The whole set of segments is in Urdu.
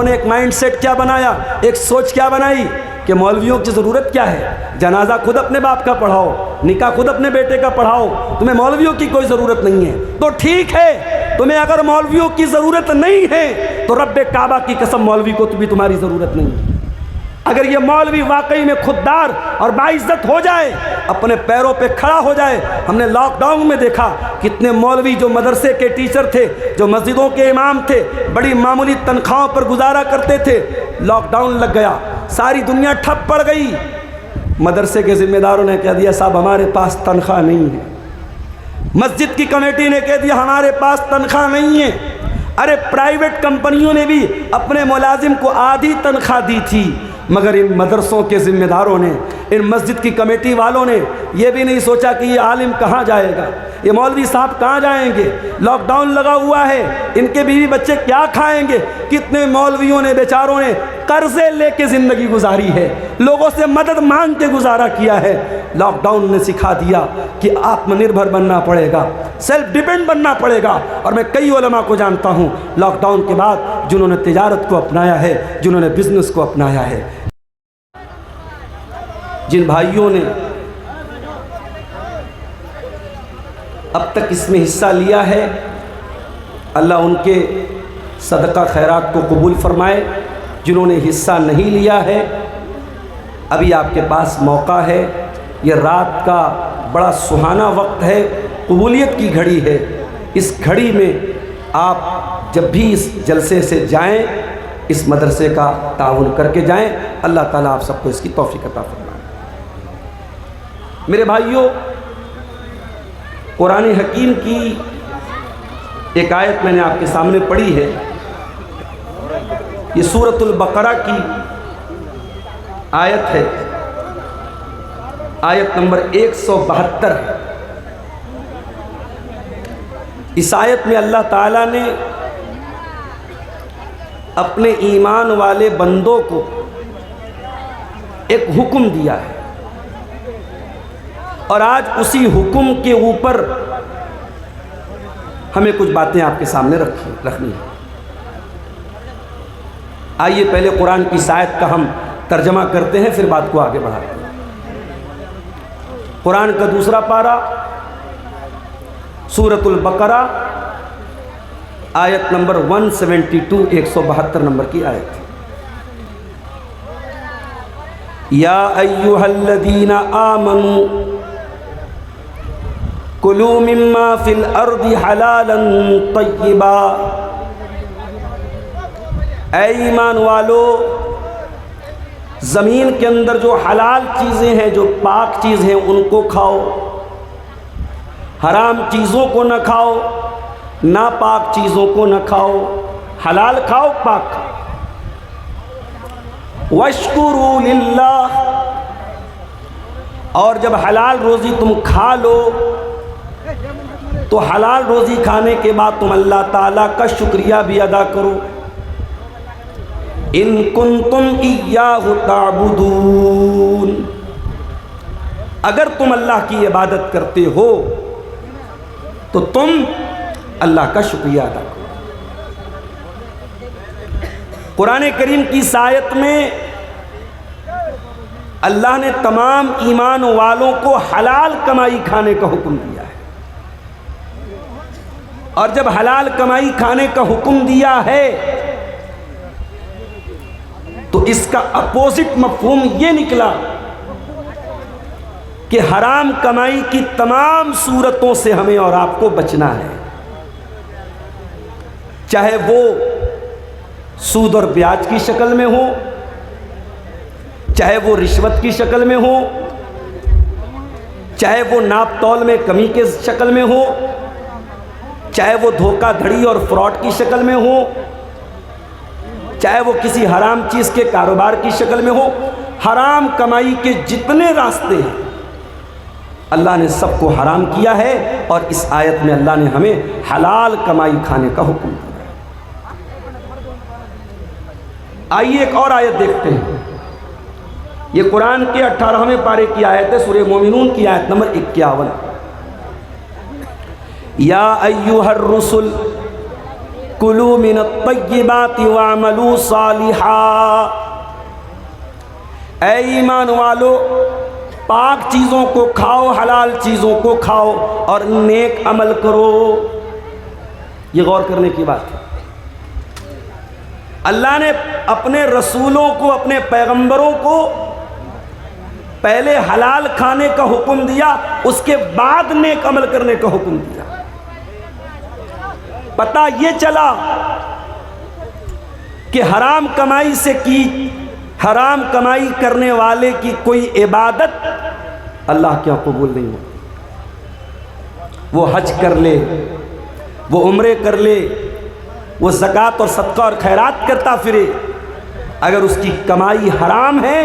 نے ایک مائنڈ سیٹ کیا بنایا، ایک سوچ کیا بنائی کہ مولویوں کی ضرورت کیا ہے، جنازہ خود اپنے باپ کا پڑھاؤ، نکاح خود اپنے بیٹے کا پڑھاؤ، تمہیں مولویوں کی کوئی ضرورت نہیں ہے۔ تو ٹھیک ہے، تمہیں اگر مولویوں کی ضرورت نہیں ہے تو رب کعبہ کی قسم مولوی کو بھی تمہاری ضرورت نہیں ہے۔ اگر یہ مولوی واقعی میں خوددار اور باعزت ہو جائے، اپنے پیروں پہ کھڑا ہو جائے۔ ہم نے لاک ڈاؤن میں دیکھا کتنے مولوی جو مدرسے کے ٹیچر تھے، جو مسجدوں کے امام تھے، بڑی معمولی تنخواہوں پر گزارا کرتے تھے، لاک ڈاؤن لگ گیا، ساری دنیا ٹھپ پڑ گئی۔ مدرسے کے ذمہ داروں نے کہہ دیا صاحب ہمارے پاس تنخواہ نہیں ہے، مسجد کی کمیٹی نے کہہ دیا ہمارے پاس تنخواہ نہیں ہے۔ ارے پرائیویٹ کمپنیوں نے بھی اپنے ملازم کو آدھی تنخواہ دی تھی، مگر ان مدرسوں کے ذمہ داروں نے، ان مسجد کی کمیٹی والوں نے یہ بھی نہیں سوچا کہ یہ عالم کہاں جائے گا، یہ مولوی صاحب کہاں جائیں گے، لاک ڈاؤن لگا ہوا ہے، ان کے بیوی بچے کیا کھائیں گے۔ کتنے مولویوں نے بیچاروں نے قرضے لے کے زندگی گزاری ہے، لوگوں سے مدد مانگ کے گزارا کیا ہے۔ لاک ڈاؤن نے سکھا دیا کہ آتم نربھر بننا پڑے گا، سیلف ڈیپینڈ بننا پڑے گا۔ اور میں کئی علماء کو جانتا ہوں لاک ڈاؤن کے بعد جنہوں نے تجارت کو اپنایا ہے، جنہوں نے بزنس کو اپنایا ہے۔ جن بھائیوں نے اب تک اس میں حصہ لیا ہے، اللہ ان کے صدقہ خیرات کو قبول فرمائے۔ جنہوں نے حصہ نہیں لیا ہے، ابھی آپ کے پاس موقع ہے، یہ رات کا بڑا سہانا وقت ہے، قبولیت کی گھڑی ہے۔ اس گھڑی میں آپ جب بھی اس جلسے سے جائیں، اس مدرسے کا تعاون کر کے جائیں۔ اللہ تعالیٰ آپ سب کو اس کی توفیق عطا فرمائے۔ میرے بھائیوں، قرآن حکیم کی ایک آیت میں نے آپ کے سامنے پڑھی ہے، یہ سورۃ البقرہ کی آیت ہے، آیت نمبر 172 ہے۔ اس آیت میں اللہ تعالیٰ نے اپنے ایمان والے بندوں کو ایک حکم دیا ہے، اور آج اسی حکم کے اوپر ہمیں کچھ باتیں آپ کے سامنے رکھنی ہیں۔ آئیے پہلے قرآن کی اس آیت کا ہم ترجمہ کرتے ہیں، پھر بات کو آگے بڑھاتے ہیں۔ قرآن کا دوسرا پارہ، سورۃ البقرہ، آیت نمبر 172، 172 نمبر کی آیت ہے۔ یا ایھا الذین آمنوا کلوا مما فی الارض حلالا طیبا، اے ایمان والو، زمین کے اندر جو حلال چیزیں ہیں، جو پاک چیز ہیں، ان کو کھاؤ، حرام چیزوں کو نہ کھاؤ، ناپاک چیزوں کو نہ کھاؤ، حلال کھاؤ، پاک کھاؤ۔ واشکروا للہ، اور جب حلال روزی تم کھا لو تو حلال روزی کھانے کے بعد تم اللہ تعالیٰ کا شکریہ بھی ادا کرو۔ ان کنتم ایاہ تعبدون، اگر تم اللہ کی عبادت کرتے ہو تو تم اللہ کا شکریہ ادا کرو۔ قرآن کریم کی اس آیت میں اللہ نے تمام ایمان والوں کو حلال کمائی کھانے کا حکم دیا ہے، اور جب حلال کمائی کھانے کا حکم دیا ہے تو اس کا اپوزٹ مفہوم یہ نکلا کہ حرام کمائی کی تمام صورتوں سے ہمیں اور آپ کو بچنا ہے، چاہے وہ سود اور بیاج کی شکل میں ہو، چاہے وہ رشوت کی شکل میں ہو، چاہے وہ ناپ تول میں کمی کے شکل میں ہو، چاہے وہ دھوکہ دھڑی اور فراڈ کی شکل میں ہو، چاہے وہ کسی حرام چیز کے کاروبار کی شکل میں ہو۔ حرام کمائی کے جتنے راستے ہیں اللہ نے سب کو حرام کیا ہے، اور اس آیت میں اللہ نے ہمیں حلال کمائی کھانے کا حکم دیا ہے۔ آئیے ایک اور آیت دیکھتے ہیں، یہ قرآن کے 18ویں پارے کی آیت ہے، سورہ مومنون کی آیت نمبر 51۔ یا ایھا الرسل کلوا من الطیبات واعملوا صالحا، اے ایمان والو پاک چیزوں کو کھاؤ، حلال چیزوں کو کھاؤ اور نیک عمل کرو۔ یہ غور کرنے کی بات ہے۔ اللہ نے اپنے رسولوں کو، اپنے پیغمبروں کو پہلے حلال کھانے کا حکم دیا، اس کے بعد نیک عمل کرنے کا حکم دیا۔ پتہ یہ چلا کہ حرام کمائی سے کی، حرام کمائی کرنے والے کی کوئی عبادت اللہ کیا قبول نہیں ہوتی۔ وہ حج کر لے، وہ عمرے کر لے، وہ زکوٰۃ اور صدقہ اور خیرات کرتا پھرے، اگر اس کی کمائی حرام ہے،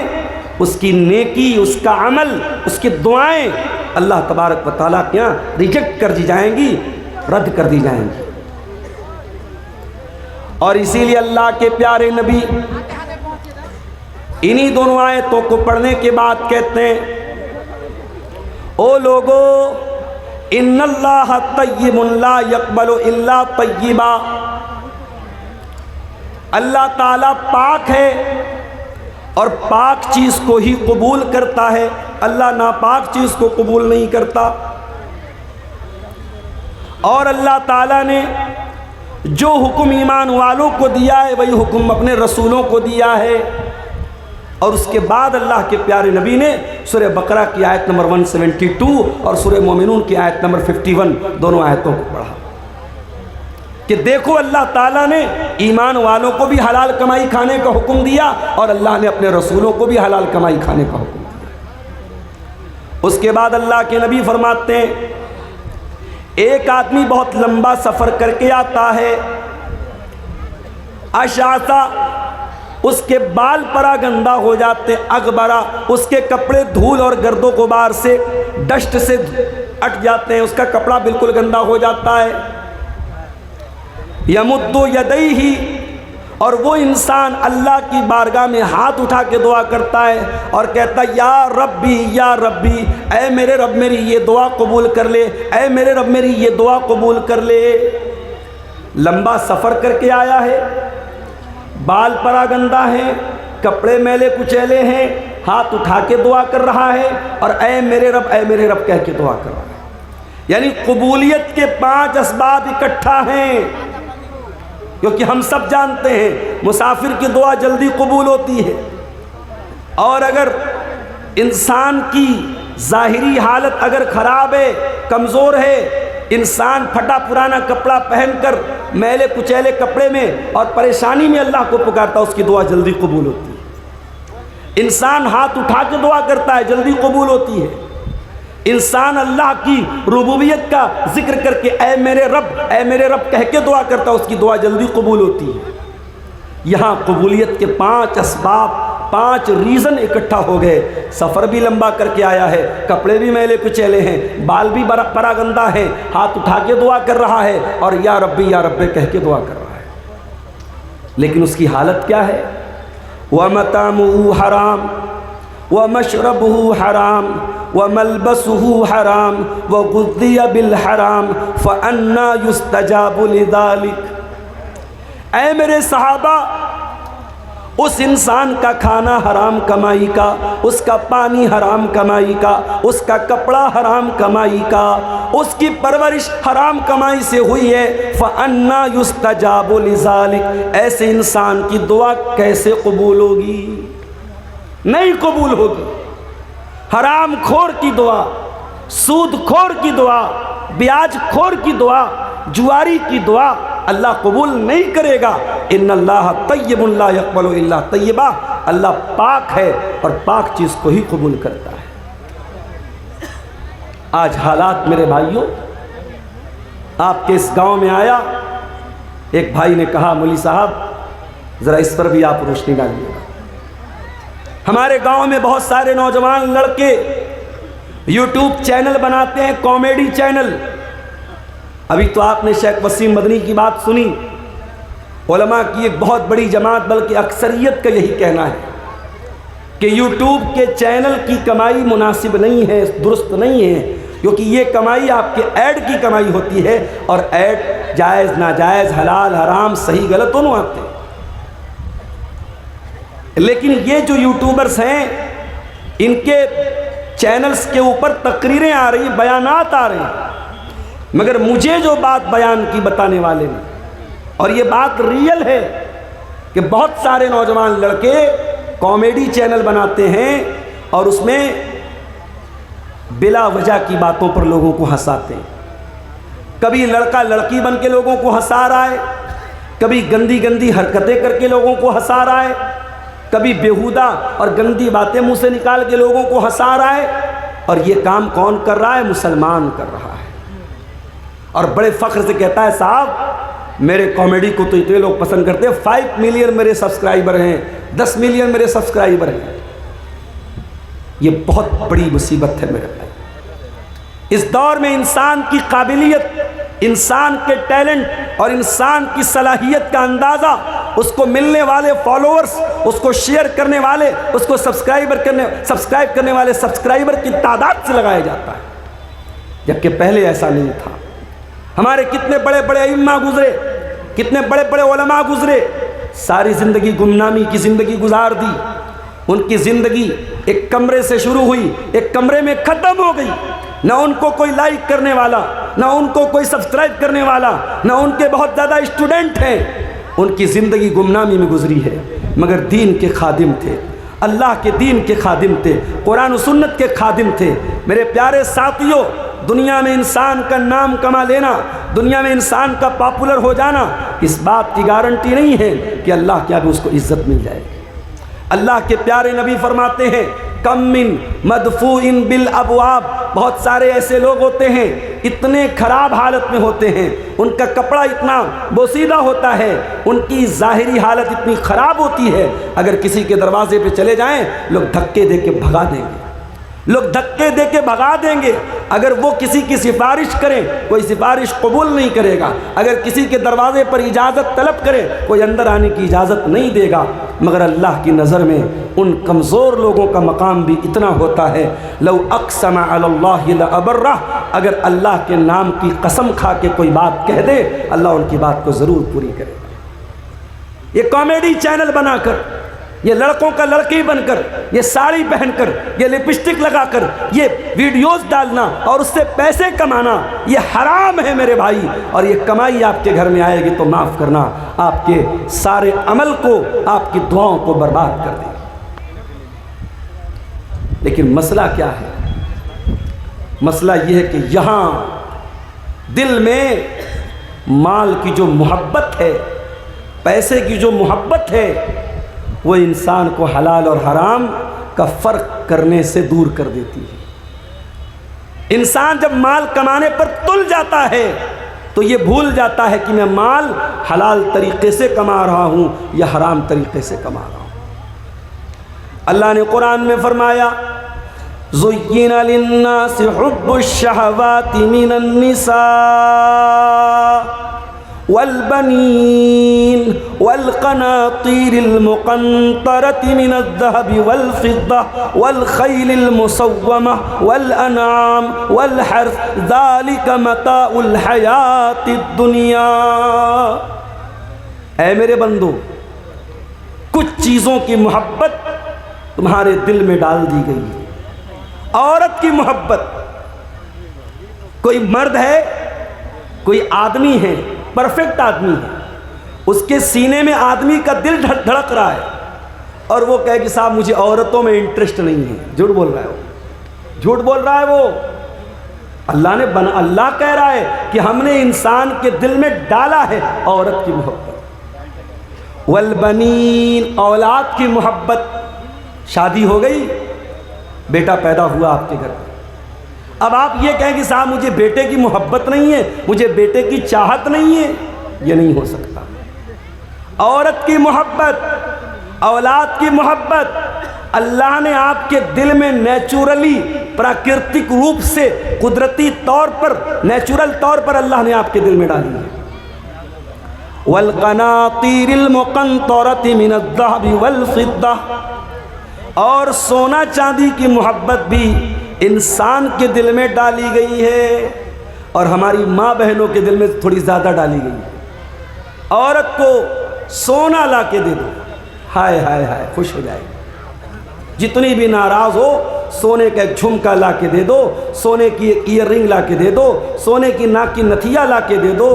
اس کی نیکی، اس کا عمل، اس کی دعائیں اللہ تبارک و تعالیٰ کے یہاں ریجیکٹ کر دی جائیں گی، رد کر دی جائیں گی۔ اور اسی لیے اللہ کے پیارے نبی انہی دونوں آیتوں کو پڑھنے کے بعد کہتے ہیں، او لوگو ان اللہ طیب لا یقبل الا طیبا، اللہ تعالیٰ پاک ہے اور پاک چیز کو ہی قبول کرتا ہے، اللہ ناپاک چیز کو قبول نہیں کرتا۔ اور اللہ تعالیٰ نے جو حکم ایمان والوں کو دیا ہے وہی حکم اپنے رسولوں کو دیا ہے۔ اور اس کے بعد اللہ کے پیارے نبی نے سورہ بقرہ کی آیت نمبر 172 اور سورہ مومنون کی آیت نمبر 51 دونوں آیتوں کو پڑھا کہ دیکھو اللہ تعالیٰ نے ایمان والوں کو بھی حلال کمائی کھانے کا حکم دیا اور اللہ نے اپنے رسولوں کو بھی حلال کمائی کھانے کا حکم دیا۔ اس کے بعد اللہ کے نبی فرماتے ہیں، ایک آدمی بہت لمبا سفر کر کے آتا ہے، اشعثا، اس کے بال پرا گندا ہو جاتے، اغبرا، اس کے کپڑے دھول اور گرد و غبار سے، ڈسٹ سے اٹ جاتے ہیں، اس کا کپڑا بالکل گندا ہو جاتا ہے۔ یمد یدیہ، اور وہ انسان اللہ کی بارگاہ میں ہاتھ اٹھا کے دعا کرتا ہے اور کہتا ہے یا ربی یا ربی، اے میرے رب میری یہ دعا قبول کر لے، اے میرے رب میری یہ دعا قبول کر لے۔ لمبا سفر کر کے آیا ہے، بال پرا گندہ ہیں، کپڑے میلے کچیلے ہیں، ہاتھ اٹھا کے دعا کر رہا ہے اور اے میرے رب کہہ کے دعا کر رہا ہے۔ یعنی قبولیت کے 5 اسباب اکٹھا ہیں، کیونکہ ہم سب جانتے ہیں مسافر کی دعا جلدی قبول ہوتی ہے، اور اگر انسان کی ظاہری حالت اگر خراب ہے، کمزور ہے، انسان پھٹا پرانا کپڑا پہن کر میلے کچیلے کپڑے میں اور پریشانی میں اللہ کو پکارتا، اس کی دعا جلدی قبول ہوتی ہے۔ انسان ہاتھ اٹھا کے دعا کرتا ہے، جلدی قبول ہوتی ہے۔ انسان اللہ کی ربوبیت کا ذکر کر کے اے میرے رب کہہ کے دعا کرتا، اس کی دعا جلدی قبول ہوتی ہے۔ یہاں قبولیت کے 5 اسباب، 5 ریزن اکٹھا ہو گئے۔ سفر بھی لمبا کر کے آیا ہے، کپڑے بھی میلے کچیلے ہیں، بال بھی پرا گندہ ہیں، ہاتھ اٹھا کے دعا کر رہا ہے اور یا ربی کہہ کے دعا کر رہا ہے، لیکن اس کی حالت کیا ہے؟ وَمَطْعَمُهُ حَرَامٌ وَمَشْرَبُهُ حَرَامٌ وَمَلْبَسُهُ حَرَامٌ وَغُذِّيَ بِالْحَرَامِ فَأَنَّىٰ يُسْتَجَابُ لِذَٰلِكَ۔ اے میرے صحابہ، اس انسان کا کھانا حرام کمائی کا، اس کا پانی حرام کمائی کا، اس کا کپڑا حرام کمائی کا، اس کی پرورش حرام کمائی سے ہوئی ہے، فَأَنَّىٰ يُسْتَجَابُ لِذَٰلِكَ۔ ایسے انسان کی دعا کیسے قبول ہوگی؟ نہیں قبول ہوگی۔ حرام خور کی دعا، سود خور کی دعا، بیاج خور کی دعا، جواری کی دعا اللہ قبول نہیں کرے گا۔ ان اللہ طیب لا یقبل الا طیبا، اللہ پاک ہے اور پاک چیز کو ہی قبول کرتا ہے۔ آج حالات میرے بھائیوں، آپ کے اس گاؤں میں آیا، ایک بھائی نے کہا مولی صاحب ذرا اس پر بھی آپ روشنی ڈالیے گا۔ ہمارے گاؤں میں بہت سارے نوجوان لڑکے یوٹیوب چینل بناتے ہیں، کامیڈی چینل۔ ابھی تو آپ نے شیخ وسیم مدنی کی بات سنی، علماء کی ایک بہت بڑی جماعت بلکہ اکثریت کا یہی کہنا ہے کہ یوٹیوب کے چینل کی کمائی مناسب نہیں ہے، درست نہیں ہے، کیونکہ یہ کمائی آپ کے ایڈ کی کمائی ہوتی ہے، اور ایڈ جائز ناجائز، حلال حرام، صحیح غلط دونوں آتے ہیں۔ لیکن یہ جو یوٹیوبرز ہیں، ان کے چینلز کے اوپر تقریریں آ رہی ہیں، بیانات آ رہے ہیں، مگر مجھے جو بات بیان کی بتانے والے نے، اور یہ بات ریئل ہے کہ بہت سارے نوجوان لڑکے کامیڈی چینل بناتے ہیں اور اس میں بلا وجہ کی باتوں پر لوگوں کو ہنساتے ہیں۔ کبھی لڑکا لڑکی بن کے لوگوں کو ہنسا رہا ہے، کبھی گندی گندی حرکتیں کر کے لوگوں کو ہنسا رہا ہے، کبھی بیہودہ اور گندی باتیں منہ سے نکال کے لوگوں کو ہنسا رہا ہے۔ اور یہ کام کون کر رہا ہے؟ مسلمان کر رہا ہے، اور بڑے فخر سے کہتا ہے صاحب میرے کامیڈی کو تو اتنے لوگ پسند کرتے ہیں، 5 ملین میرے سبسکرائبر ہیں، 10 ملین میرے سبسکرائبر ہیں۔ یہ بہت بڑی مصیبت ہے میرے بھائی۔ اس دور میں انسان کی قابلیت، انسان کے ٹیلنٹ اور انسان کی صلاحیت کا اندازہ اس کو ملنے والے فالوورز، اس کو شیئر کرنے والے، اس کو سبسکرائب کرنے والے سبسکرائبر کی تعداد سے لگایا جاتا ہے، جبکہ پہلے ایسا نہیں تھا۔ ہمارے کتنے بڑے بڑے ائمہ گزرے، کتنے بڑے بڑے علماء گزرے، ساری زندگی گمنامی کی زندگی گزار دی۔ ان کی زندگی ایک کمرے سے شروع ہوئی، ایک کمرے میں ختم ہو گئی۔ نہ ان کو کوئی لائک کرنے والا، نہ ان کو کوئی سبسکرائب کرنے والا، نہ ان کے بہت زیادہ اسٹوڈنٹ ہیں۔ ان کی زندگی گمنامی میں گزری ہے، مگر دین کے خادم تھے، اللہ کے دین کے خادم تھے، قرآن و سنت کے خادم تھے۔ میرے پیارے ساتھیوں، دنیا میں انسان کا نام کما لینا، دنیا میں انسان کا پاپولر ہو جانا، اس بات کی گارنٹی نہیں ہے کہ اللہ کے آگے اس کو عزت مل جائے گی۔ اللہ کے پیارے نبی فرماتے ہیں کم من مدفوع بالابواب، بہت سارے ایسے لوگ ہوتے ہیں اتنے خراب حالت میں ہوتے ہیں، ان کا کپڑا اتنا بوسیدہ ہوتا ہے، ان کی ظاہری حالت اتنی خراب ہوتی ہے، اگر کسی کے دروازے پہ چلے جائیں لوگ دھکے دے کے بھگا دیں گے، لوگ دھکے دے کے بھگا دیں گے۔ اگر وہ کسی کی سفارش کریں کوئی سفارش قبول نہیں کرے گا، اگر کسی کے دروازے پر اجازت طلب کرے کوئی اندر آنے کی اجازت نہیں دے گا، مگر اللہ کی نظر میں ان کمزور لوگوں کا مقام بھی اتنا ہوتا ہے، لو اقسم علی اللہ لابرہ، اگر اللہ کے نام کی قسم کھا کے کوئی بات کہہ دے اللہ ان کی بات کو ضرور پوری کرے گا۔ یہ کامیڈی چینل بنا کر، یہ لڑکوں کا لڑکی بن کر، یہ ساڑی پہن کر، یہ لپسٹک لگا کر یہ ویڈیوز ڈالنا اور اس سے پیسے کمانا، یہ حرام ہے میرے بھائی، اور یہ کمائی آپ کے گھر میں آئے گی تو معاف کرنا آپ کے سارے عمل کو، آپ کی دعاؤں کو برباد کر دے گی۔ لیکن مسئلہ کیا ہے؟ مسئلہ یہ ہے کہ یہاں دل میں مال کی جو محبت ہے، پیسے کی جو محبت ہے، وہ انسان کو حلال اور حرام کا فرق کرنے سے دور کر دیتی ہے۔ انسان جب مال کمانے پر تل جاتا ہے تو یہ بھول جاتا ہے کہ میں مال حلال طریقے سے کما رہا ہوں یا حرام طریقے سے کما رہا ہوں۔ اللہ نے قرآن میں فرمایا زُيِّنَ لِلنَّاسِ حُبُّ الشَّهَوَاتِ مِنَ النِّسَاءِ والبنين والقناطير المقنطرة من الذهب والفضة والخيل المسومة والأنعام والحرث ذلك متاع الحياة الدنيا۔ اے میرے بندو، کچھ چیزوں کی محبت تمہارے دل میں ڈال دی گئی ہے۔ عورت کی محبت، کوئی مرد ہے، کوئی آدمی ہے، پرفیکٹ آدمی ہے، اس کے سینے میں آدمی کا دل دھڑک رہا ہے، اور وہ کہے کہ صاحب مجھے عورتوں میں انٹرسٹ نہیں ہے، جھوٹ بول رہا ہے وہ، جھوٹ بول رہا ہے وہ۔ اللہ کہہ رہا ہے کہ ہم نے انسان کے دل میں ڈالا ہے عورت کی محبت۔ والبنین، اولاد کی محبت، شادی ہو گئی، بیٹا پیدا ہوا آپ کے گھر میں، اب آپ یہ کہیں کہ صاحب مجھے بیٹے کی محبت نہیں ہے، مجھے بیٹے کی چاہت نہیں ہے، یہ نہیں ہو سکتا۔ عورت کی محبت، اولاد کی محبت اللہ نے آپ کے دل میں نیچورلی، پراکرتک روپ سے، قدرتی طور پر، نیچورل طور پر اللہ نے آپ کے دل میں ڈالی ہے۔ وَالْقَنَاطِيرِ الْمُقَنطَرَةِ مِنَ الذَّهَبِ وَالْفِضَّةِ، اور سونا چاندی کی محبت بھی انسان کے دل میں ڈالی گئی ہے اور ہماری ماں بہنوں کے دل میں تھوڑی زیادہ ڈالی گئی ہے۔ عورت کو سونا لا کے دے دو، ہائے ہائے ہائے خوش ہو جائے گی۔ جتنی بھی ناراض ہو، سونے کا ایک جھمکا لا کے دے دو، سونے کی ایک ایئر رنگ لا کے دے دو، سونے کی ناک کی نتھیا لا کے دے دو،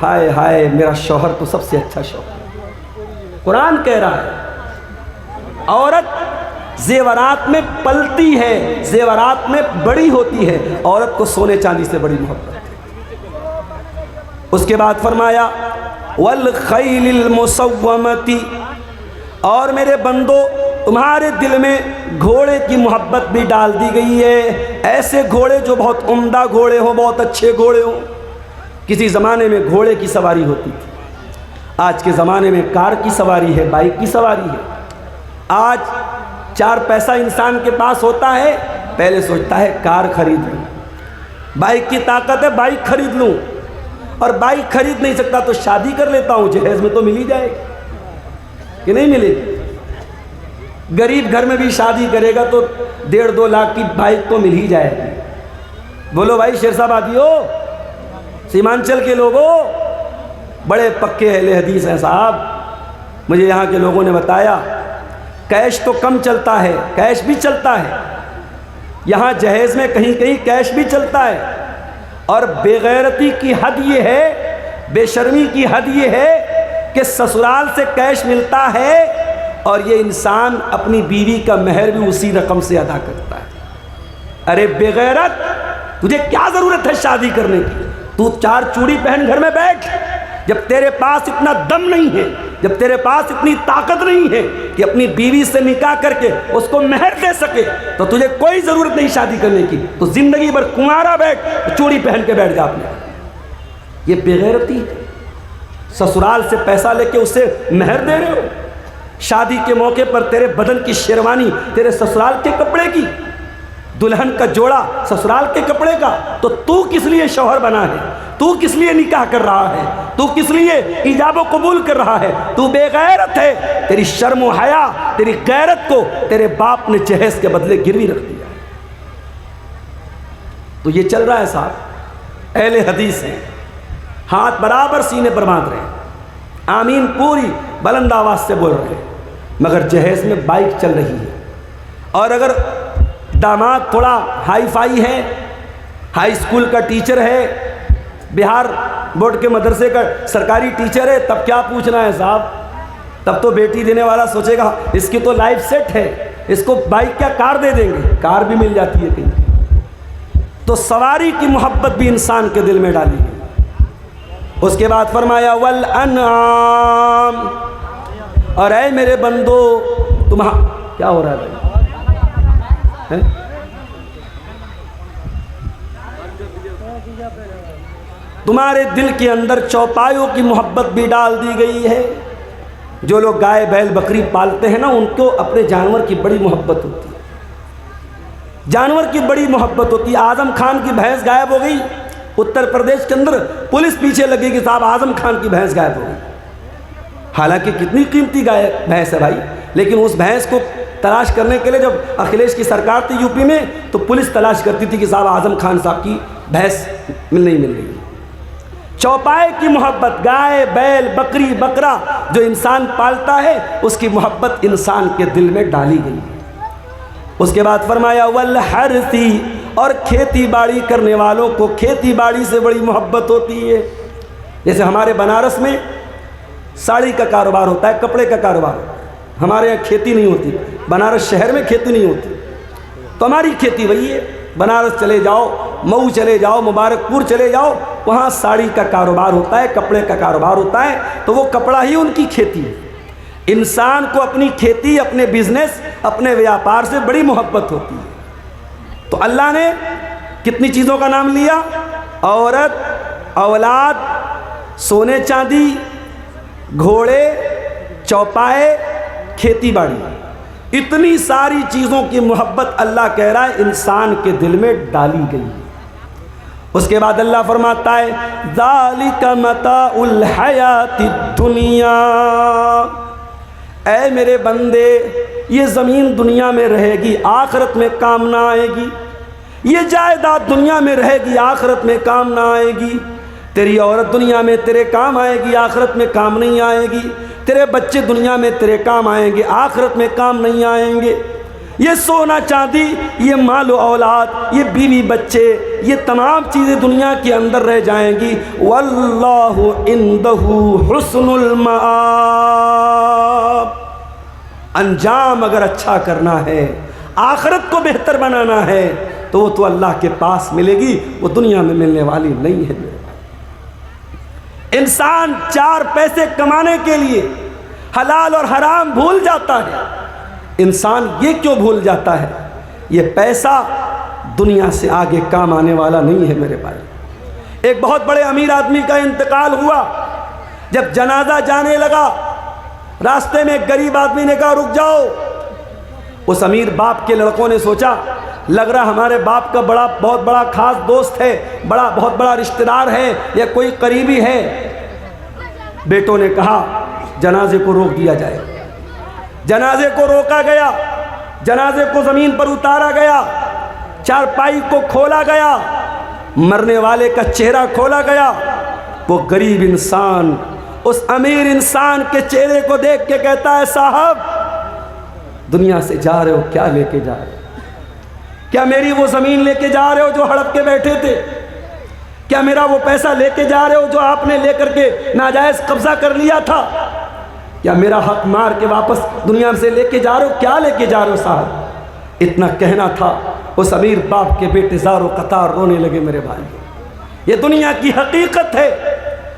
ہائے ہائے میرا شوہر تو سب سے اچھا شوہر۔ قرآن کہہ رہا ہے عورت زیورات میں پلتی ہے، زیورات میں بڑی ہوتی ہے، عورت کو سونے چاندی سے بڑی محبت ہے۔ اس کے بعد فرمایا والخیل المسومۃ، اور میرے بندو تمہارے دل میں گھوڑے کی محبت بھی ڈال دی گئی ہے، ایسے گھوڑے جو بہت عمدہ گھوڑے ہوں، بہت اچھے گھوڑے ہوں۔ کسی زمانے میں گھوڑے کی سواری ہوتی تھی، آج کے زمانے میں کار کی سواری ہے، بائک کی سواری ہے۔ آج 4 پیسہ انسان کے پاس ہوتا ہے، پہلے سوچتا ہے کار خرید لوں، بائک کی طاقت ہے بائک خرید لوں، اور بائک خرید نہیں سکتا تو شادی کر لیتا ہوں، جہیز میں تو مل ہی جائے گی کہ نہیں ملے گی۔ غریب گھر میں بھی شادی کرے گا تو 1.5-2 لاکھ کی بائک تو مل ہی جائے گی۔ بولو بھائی شیر آبادیو، سیمانچل کے لوگوں، بڑے پکے اہل حدیث ہیں صاحب، مجھے یہاں کے لوگوں نے بتایا کیش تو کم چلتا ہے، کیش بھی چلتا ہے یہاں، جہیز میں کہیں کہیں کیش بھی چلتا ہے، اور بے غیرتی کی حد یہ ہے، بے شرمی کی حد یہ ہے کہ سسرال سے کیش ملتا ہے اور یہ انسان اپنی بیوی کا مہر بھی اسی رقم سے ادا کرتا ہے۔ ارے بے غیرت، تجھے کیا ضرورت ہے شادی کرنے کی؟ تو 4 چوڑی پہن گھر میں بیٹھ، جب تیرے پاس اتنا دم نہیں ہے، جب تیرے پاس اتنی طاقت نہیں ہے کہ اپنی بیوی سے نکاح کر کے اس کو مہر دے سکے، تو تجھے کوئی ضرورت نہیں شادی کرنے کی، تو زندگی بھر کنوارا بیٹھ، چوڑی پہن کے بیٹھ جا اپنے۔ یہ بے غیرتی ہے، سسرال سے پیسہ لے کے اسے مہر دے رہے ہو، شادی کے موقع پر تیرے بدن کی شیروانی تیرے سسرال کے کپڑے کی، دلہن کا جوڑا سسرال کے کپڑے کا، تو کس لیے شوہر بنا ہے؟ تو کس لیے نکاح کر رہا ہے؟ تو کس لیے ایجاب و قبول کر رہا ہے؟ تو بے غیرت ہے، تیری شرم و حیا، تیری غیرت کو تیرے باپ نے جہیز کے بدلے گروی رکھ دیا۔ تو یہ چل رہا ہے صاحب، اہل حدیث ہیں، ہاتھ برابر سینے پر باندھ رہے ہیں، آمین پوری بلند آواز سے بول رہے ہیں، مگر جہیز میں بائک چل رہی ہے۔ اور اگر داماد تھوڑا ہائی فائی ہے، ہائی اسکول کا ٹیچر ہے، بہار بورڈ کے مدرسے کا سرکاری ٹیچر ہے، تب کیا پوچھنا ہے صاحب؟ تب تو بیٹی دینے والا سوچے گا اس کی تو لائف سیٹ ہے، اس کو بائک کیا کار دے دیں گے، کار بھی مل جاتی ہے کہیں۔ تو سواری کی محبت بھی انسان کے دل میں ڈالی گئی۔ اس کے بعد فرمایا والانعام، اور اے میرے بندو کیا ہو رہا ہے بھائی؟ تمہارے دل کے اندر چوپایوں کی محبت بھی ڈال دی گئی ہے۔ جو لوگ گائے بیل بکری پالتے ہیں نا، ان کو اپنے جانور کی بڑی محبت ہوتی ہے، جانور کی بڑی محبت ہوتی ہے۔ اعظم خان کی بھینس غائب ہو گئی، اتر پردیش کے اندر پولیس پیچھے لگے کہ صاحب اعظم خان کی بھینس غائب ہو گئی، حالانکہ کتنی قیمتی بھینس ہے بھائی، لیکن اس بھینس کو تلاش کرنے کے لیے جب اکھلیش کی سرکار تھی یو پی میں، تو پولیس تلاش کرتی تھی کہ صاحب اعظم خان صاحب کی بھینس نہیں مل رہی۔ چوپائے کی محبت، گائے بیل بکری بکرا جو انسان پالتا ہے، اس کی محبت انسان کے دل میں ڈالی گئی۔ اس کے بعد فرمایا والحرثی، اور کھیتی باڑی کرنے والوں کو کھیتی باڑی سے بڑی محبت ہوتی ہے۔ جیسے ہمارے بنارس میں ساڑی کا کاروبار ہوتا ہے، کپڑے کا کاروبار ہوتا ہے، ہمارے یہاں کھیتی نہیں ہوتی، بنارس شہر میں کھیتی نہیں ہوتی، تو ہماری کھیتی وہی ہے۔ بنارس چلے جاؤ، مئو چلے جاؤ، مبارک پور چلے جاؤ، وہاں ساڑی کا کاروبار ہوتا ہے، کپڑے کا کاروبار ہوتا ہے، تو وہ کپڑا ہی ان کی کھیتی ہے۔ انسان کو اپنی کھیتی، اپنے بزنس، اپنے ویاپار سے بڑی محبت ہوتی ہے۔ تو اللہ نے کتنی چیزوں کا نام لیا؟ عورت، اولاد، سونے چاندی، گھوڑے، چوپائے، کھیتی باڑی، اتنی ساری چیزوں کی محبت اللہ کہہ رہا ہے انسان کے دل میں ڈالی گئی۔ اس کے بعد اللہ فرماتا ہے ذالک متاع الحیات الدنیا، اے میرے بندے یہ زمین دنیا میں رہے گی، آخرت میں کام نہ آئے گی۔ یہ جائیداد دنیا میں رہے گی، آخرت میں کام نہ آئے گی۔ تیری عورت دنیا میں تیرے کام آئے گی، آخرت میں کام نہیں آئے گی۔ تیرے بچے دنیا میں تیرے کام آئیں گے، آخرت میں کام نہیں آئیں گے۔ یہ سونا چاندی، یہ مال و اولاد، یہ بیوی بچے، یہ تمام چیزیں دنیا کے اندر رہ جائیں گی۔ واللہ عندہ حسن المآب، انجام اگر اچھا کرنا ہے، آخرت کو بہتر بنانا ہے تو وہ تو اللہ کے پاس ملے گی، وہ دنیا میں ملنے والی نہیں ہے۔ انسان 4 پیسے کمانے کے لیے حلال اور حرام بھول جاتا ہے۔ انسان یہ کیوں بھول جاتا ہے؟ یہ پیسہ دنیا سے آگے کام آنے والا نہیں ہے میرے بھائی۔ ایک بہت بڑے امیر آدمی کا انتقال ہوا، جب جنازہ جانے لگا راستے میں ایک غریب آدمی نے کہا رک جاؤ۔ اس امیر باپ کے لڑکوں نے سوچا لگ رہا ہمارے باپ کا بہت بڑا خاص دوست ہے، بہت بڑا رشتہ دار ہے یا کوئی قریبی ہے۔ بیٹوں نے کہا جنازے کو روک دیا جائے۔ جنازے کو روکا گیا، جنازے کو زمین پر اتارا گیا، چارپائی کو کھولا گیا، مرنے والے کا چہرہ کھولا گیا۔ وہ غریب انسان اس امیر انسان کے چہرے کو دیکھ کے کہتا ہے صاحب دنیا سے جا رہے ہو، کیا لے کے جا رہے ہو؟ کیا میری وہ زمین لے کے جا رہے ہو جو ہڑپ کے بیٹھے تھے؟ کیا میرا وہ پیسہ لے کے جا رہے ہو جو آپ نے لے کر کے ناجائز قبضہ کر لیا تھا؟ کیا میرا حق مار کے واپس دنیا سے لے کے جا رہے ہو؟ کیا لے کے جا رہے ہو صاحب؟ اتنا کہنا تھا، اس امیر باپ کے بیٹے زار و قطار رونے لگے۔ میرے بھائی یہ دنیا کی حقیقت ہے،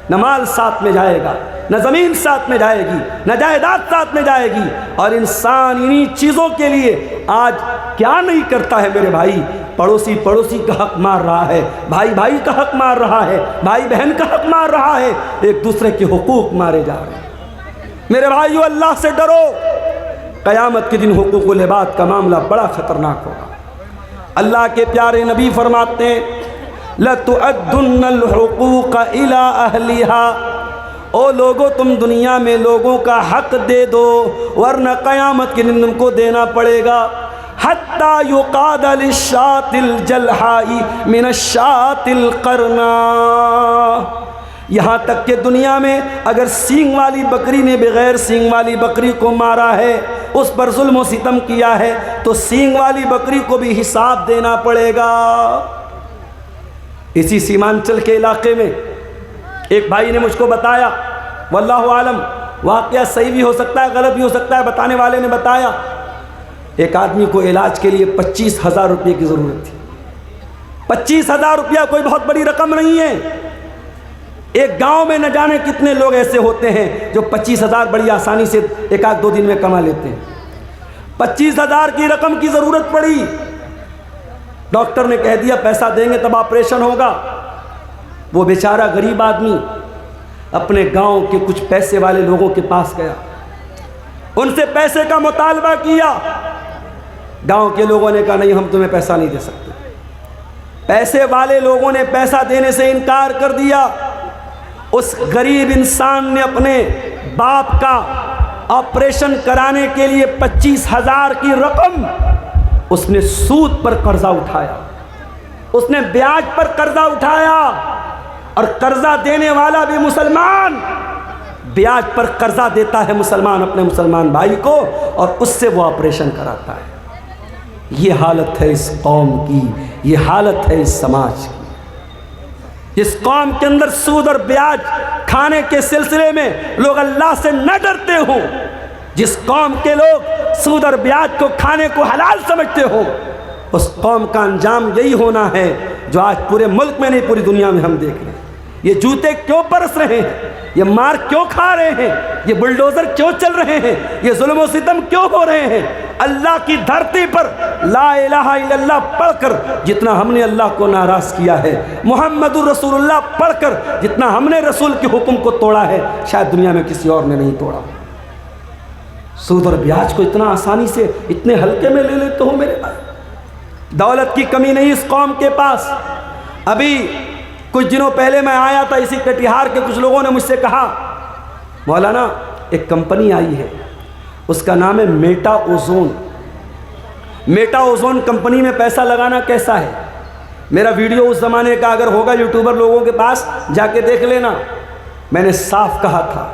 نہ مال ساتھ میں جائے گا، نہ زمین ساتھ میں جائے گی، نہ جائیداد ساتھ میں جائے گی۔ اور انسان انہی چیزوں کے لیے آج کیا نہیں کرتا ہے میرے بھائی؟ پڑوسی کا حق مار رہا ہے، بھائی کا حق مار رہا ہے، بھائی بہن کا حق مار رہا ہے، ایک دوسرے کے حقوق مارے جا رہے ہیں۔ میرے بھائیو اللہ سے ڈرو، قیامت کے دن حقوق العباد کا معاملہ بڑا خطرناک ہوگا۔ اللہ کے پیارے نبی فرماتے ہیں لَتُؤَدُّنَّ الْحُقُوقَ إِلَىٰ أَهْلِهَا، او لوگو تم دنیا میں لوگوں کا حق دے دو ورنہ قیامت کے دن تم کو دینا پڑے گا۔ حَتَّى يُقَادَ لِلشَّاةِ الْجَلْحَاءِ مِنَ الشَّاةِ الْقَرْنَاءِ، یہاں تک کہ دنیا میں اگر سینگ والی بکری نے بغیر سینگ والی بکری کو مارا ہے، اس پر ظلم و ستم کیا ہے، تو سینگ والی بکری کو بھی حساب دینا پڑے گا۔ اسی سیمانچل کے علاقے میں ایک بھائی نے مجھ کو بتایا، واللہ عالم واقعہ صحیح بھی ہو سکتا ہے غلط بھی ہو سکتا ہے، بتانے والے نے بتایا ایک آدمی کو علاج کے لیے 25,000 روپے کی ضرورت تھی۔ 25,000 روپیہ کوئی بہت بڑی رقم نہیں ہے۔ ایک گاؤں میں نہ جانے کتنے لوگ ایسے ہوتے ہیں جو 25,000 بڑی آسانی سے 1-2 دن میں کما لیتے ہیں۔ 25,000 کی رقم کی ضرورت پڑی، ڈاکٹر نے کہہ دیا پیسہ دیں گے تب آپریشن ہوگا۔ وہ بیچارہ غریب آدمی اپنے گاؤں کے کچھ پیسے والے لوگوں کے پاس گیا، ان سے پیسے کا مطالبہ کیا۔ گاؤں کے لوگوں نے کہا نہیں ہم تمہیں پیسہ نہیں دے سکتے۔ پیسے والے لوگوں نے پیسہ دینے سے انکار کر دیا۔ اس غریب انسان نے اپنے باپ کا آپریشن کرانے کے لیے 25,000 کی رقم اس نے سود پر قرضہ اٹھایا، اس نے بیاج پر قرضہ اٹھایا، اور قرضہ دینے والا بھی مسلمان، بیاج پر قرضہ دیتا ہے مسلمان اپنے مسلمان بھائی کو، اور اس سے وہ آپریشن کراتا ہے۔ یہ حالت ہے اس قوم کی، یہ حالت ہے اس سماج کی۔ اس قوم کے اندر سود اور بیاج کھانے کے سلسلے میں لوگ اللہ سے نہ ڈرتے ہوں، جس قوم کے لوگ سود اور بیاج کو کھانے کو حلال سمجھتے ہوں، اس قوم کا انجام یہی ہونا ہے جو آج پورے ملک میں نہیں پوری دنیا میں ہم دیکھ رہے ہیں۔ یہ جوتے کیوں برس رہے ہیں، یہ مار کیوں کھا رہے ہیں، یہ بلڈوزر کیوں چل رہے ہیں، یہ ظلم و ستم کیوں ہو رہے ہیں؟ اللہ کی دھرتی پر لا الہ الا اللہ پڑھ کر جتنا ہم نے اللہ کو ناراض کیا ہے، محمد الرسول اللہ پڑھ کر جتنا ہم نے رسول کے حکم کو توڑا ہے، شاید دنیا میں کسی اور نے نہیں توڑا۔ سود اور بیاج کو اتنا آسانی سے اتنے ہلکے میں لے لیتے ہو میرے بھائی۔ دولت کی کمی نہیں اس قوم کے پاس۔ ابھی کچھ دنوں پہلے میں آیا تھا، اسی کٹیہار کے کچھ لوگوں نے مجھ سے کہا مولانا ایک کمپنی آئی ہے، اس کا نام ہے meta ozone, meta ozone company میں پیسہ لگانا کیسا ہے؟ میرا ویڈیو اس زمانے کا اگر ہوگا یوٹیوبر لوگوں کے پاس جا کے دیکھ لینا. میں نے صاف کہا تھا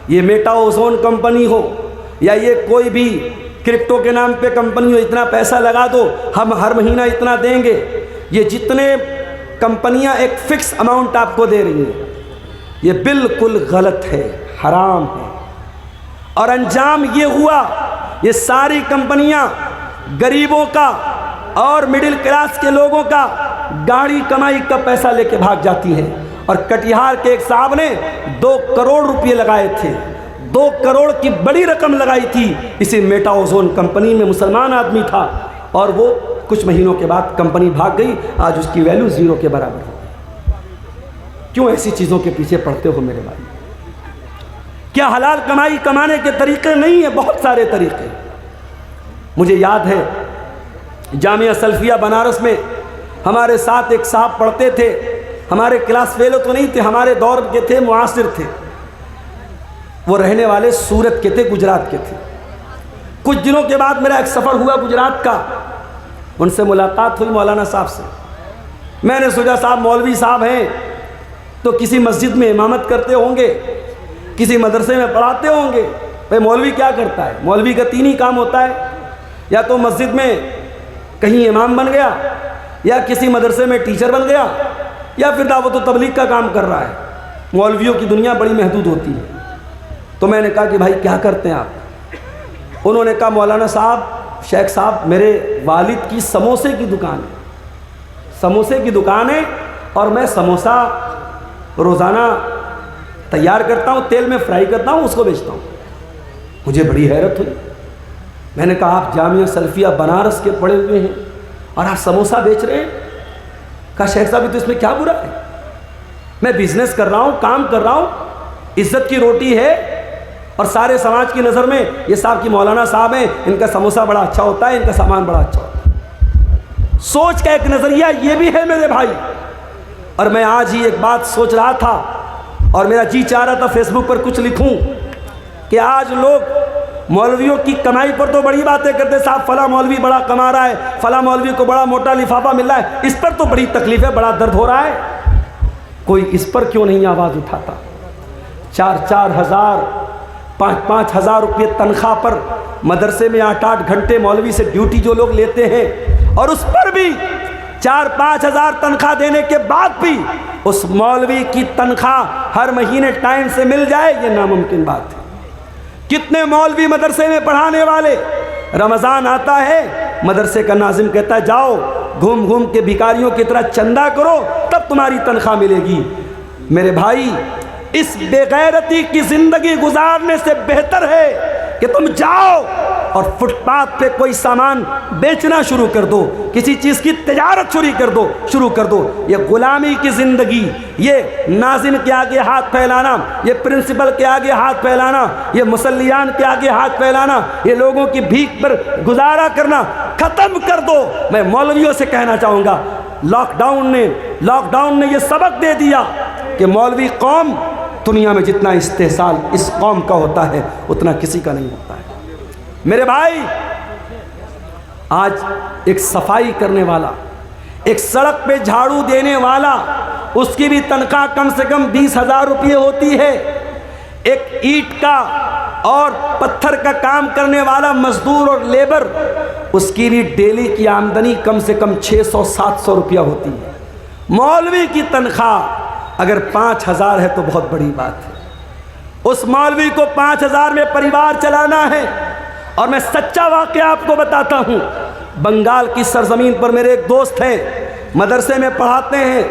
یہ میٹا اوزون کمپنی ہو یا یہ کوئی بھی کرپٹو کے نام پہ کمپنی ہو، اتنا پیسہ لگا دو ہم ہر مہینہ اتنا دیں گے. یہ جتنے کمپنیاں ایک فکس اماؤنٹ آپ کو دے رہی ہیں، یہ بالکل غلط ہے، حرام ہے. اور انجام یہ ہوا، یہ ساری کمپنیاں غریبوں کا اور مڈل کلاس کے لوگوں کا گاڑی کمائی کا پیسہ لے کے بھاگ جاتی ہیں. اور کٹیہار کے ایک صاحب نے 2 کروڑ روپے لگائے تھے، 2 کروڑ کی بڑی رقم لگائی تھی اسی میٹا اوزون کمپنی میں. مسلمان آدمی تھا اور وہ کچھ مہینوں کے بعد کمپنی بھاگ گئی. آج اس کی ویلیو 0 کے برابر ہو. کیوں ایسی چیزوں کے پیچھے پڑتے ہو میرے بھائی؟ کیا حلال کمائی کمانے کے طریقے نہیں ہیں؟ بہت سارے طریقے. مجھے یاد ہے جامعہ سلفیہ بنارس میں ہمارے ساتھ ایک صاحب پڑھتے تھے. ہمارے کلاس فیلو تو نہیں تھے، ہمارے دور کے تھے، معاصر تھے. وہ رہنے والے سورت کے تھے، گجرات کے تھے. کچھ دنوں کے بعد میرا ایک سفر ہوا گجرات کا. ان سے ملاقات ہوئی مولانا صاحب سے. میں نے سوچا صاحب مولوی صاحب ہیں تو کسی مسجد میں امامت کرتے ہوں گے، کسی مدرسے میں پڑھاتے ہوں گے. بھائی مولوی کیا کرتا ہے؟ مولوی کا 3 ہی کام ہوتا ہے، یا تو مسجد میں کہیں امام بن گیا، یا کسی مدرسے میں ٹیچر بن گیا، یا پھر دعوت و تبلیغ کا کام کر رہا ہے. مولویوں کی دنیا بڑی محدود ہوتی ہے. تو میں نے کہا کہ بھائی کیا کرتے ہیں آپ؟ انہوں نے کہا مولانا صاحب، شیخ صاحب، میرے والد کی سموسے کی دکان ہے، سموسے کی دکان ہے اور میں سموسا روزانہ تیار کرتا ہوں، تیل میں فرائی کرتا ہوں، اس کو بیچتا ہوں. مجھے بڑی حیرت ہوئی. میں نے کہا آپ جامعہ سلفیہ بنارس کے پڑھے ہوئے ہیں اور آپ سموسا بیچ رہے ہیں؟ کہا شیخ صاحب تو اس میں کیا برا ہے؟ میں بزنس کر رہا ہوں، کام کر رہا ہوں، عزت کی روٹی ہے، اور سارے سماج کی نظر میں یہ صاحب کی مولانا صاحب ہیں، ان کا سموسا بڑا اچھا ہوتا ہے، ان کا سامان بڑا اچھا ہوتا ہے. سوچ کا ایک نظریہ یہ بھی ہے میرے بھائی. اور میں آج ہی ایک بات سوچ رہا تھا اور میرا جی چاہ رہا تھا فیس بک پر کچھ لکھوں کہ آج لوگ مولویوں کی کمائی پر تو بڑی باتیں کرتے، صاحب فلاں مولوی بڑا کما رہا ہے، فلاں مولوی کو بڑا موٹا لفافہ مل رہا ہے، اس پر تو بڑی تکلیف ہے، بڑا درد ہو رہا ہے. کوئی اس پر کیوں نہیں آواز اٹھاتا؟ 4-4 ہزار 5-5 ہزار روپے تنخواہ پر مدرسے میں 8-8 گھنٹے مولوی سے ڈیوٹی جو لوگ لیتے ہیں، اور اس پر بھی 4-5 ہزار تنخواہ دینے کے بعد بھی اس مولوی کی تنخواہ ہر مہینے ٹائم سے مل جائے، یہ ناممکن بات ہے. کتنے مولوی مدرسے میں پڑھانے والے، رمضان آتا ہے مدرسے کا ناظم کہتا ہے جاؤ گھوم گھوم کے بھکاریوں کی طرح چندہ کرو تب تمہاری تنخواہ ملے گی. میرے بھائی اس بے غیرتی کی زندگی گزارنے سے بہتر ہے کہ تم جاؤ اور فٹ پاتھ پہ کوئی سامان بیچنا شروع کر دو، کسی چیز کی تجارت شروع کر دو. یہ غلامی کی زندگی، یہ ناظم کے آگے ہاتھ پھیلانا، یہ پرنسپل کے آگے ہاتھ پھیلانا، یہ مسلیان کے آگے ہاتھ پھیلانا، یہ لوگوں کی بھیک پر گزارا کرنا ختم کر دو. میں مولویوں سے کہنا چاہوں گا لاک ڈاؤن نے یہ سبق دے دیا کہ مولوی قوم دنیا میں جتنا استحصال اس قوم کا ہوتا ہے اتنا کسی کا نہیں ہوتا ہے. میرے بھائی آج ایک صفائی کرنے والا، ایک سڑک پہ جھاڑو دینے والا، اس کی بھی تنخواہ کم سے کم 20,000 روپے ہوتی ہے. ایک اینٹ کا اور پتھر کا کام کرنے والا مزدور اور لیبر، اس کی بھی ڈیلی کی آمدنی کم سے کم 600-700 روپیہ ہوتی ہے. مولوی کی تنخواہ اگر 5,000 ہے تو بہت بڑی بات ہے. اس مولوی کو 5,000 میں پریوار چلانا ہے. اور میں سچا واقعہ آپ کو بتاتا ہوں. بنگال کی سرزمین پر میرے ایک دوست ہیں، مدرسے میں پڑھاتے ہیں،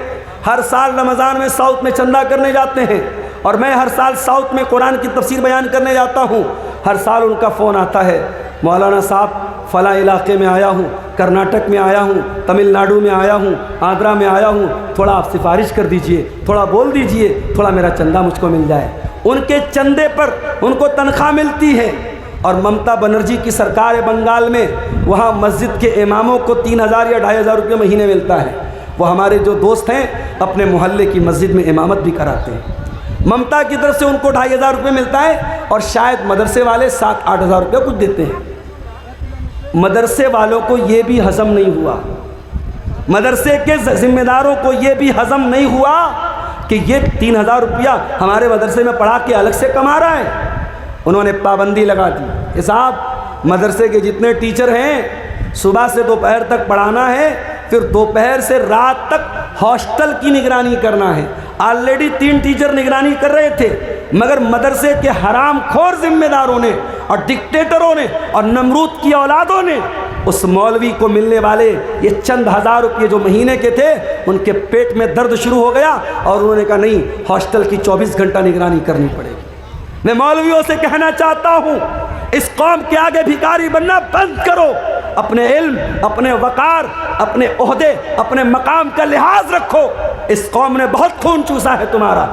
ہر سال رمضان میں ساؤتھ میں چندہ کرنے جاتے ہیں، اور میں ہر سال ساؤتھ میں قرآن کی تفسیر بیان کرنے جاتا ہوں. ہر سال ان کا فون آتا ہے، مولانا صاحب فلاں علاقے میں آیا ہوں، کرناٹک میں آیا ہوں، تمل ناڈو میں آیا ہوں، آندھرا میں آیا ہوں، تھوڑا آپ سفارش کر دیجئے، تھوڑا بول دیجئے، تھوڑا میرا چندہ مجھ کو مل جائے. ان کے چندے پر ان کو تنخواہ ملتی ہے. اور ممتا بنرجی کی سرکار بنگال میں وہاں مسجد کے اماموں کو 3,000 یا 2,500 روپے مہینے ملتا ہے. وہ ہمارے جو دوست ہیں اپنے محلے کی مسجد میں امامت بھی کراتے ہیں. ممتا کی طرف سے ان کو 2,500 روپے ملتا ہے اور شاید مدرسے والے 7-8 ہزار روپے کچھ دیتے ہیں. مدرسے والوں کو یہ بھی ہضم نہیں ہوا، مدرسے کے ذمہ داروں کو یہ بھی ہضم نہیں ہوا کہ یہ 3,000 روپیہ ہمارے مدرسے میں پڑھا کے الگ سے کما رہا ہے۔ انہوں نے پابندی لگا دی کہ صاحب مدرسے کے جتنے ٹیچر ہیں صبح سے دوپہر تک پڑھانا ہے، پھر دوپہر سے رات تک ہاسٹل کی نگرانی کرنا ہے۔ آلریڈی 3 ٹیچر نگرانی کر رہے تھے، مگر مدرسے کے حرام خور ذمہ داروں نے اور ڈکٹیٹروں نے اور نمرود کی اولادوں نے اس مولوی کو ملنے والے یہ چند ہزار روپئے جو مہینے کے تھے ان کے پیٹ میں درد شروع ہو گیا، اور انہوں نے کہا نہیں، ہاسٹل کی 24 گھنٹہ نگرانی کرنی پڑے گی۔ میں مولویوں سے کہنا چاہتا ہوں، اس قوم کے آگے بھکاری بننا بند کرو، اپنے علم، اپنے وقار، اپنے عہدے، اپنے مقام کا لحاظ رکھو۔ اس قوم نے بہت خون چوسا ہے تمہارا،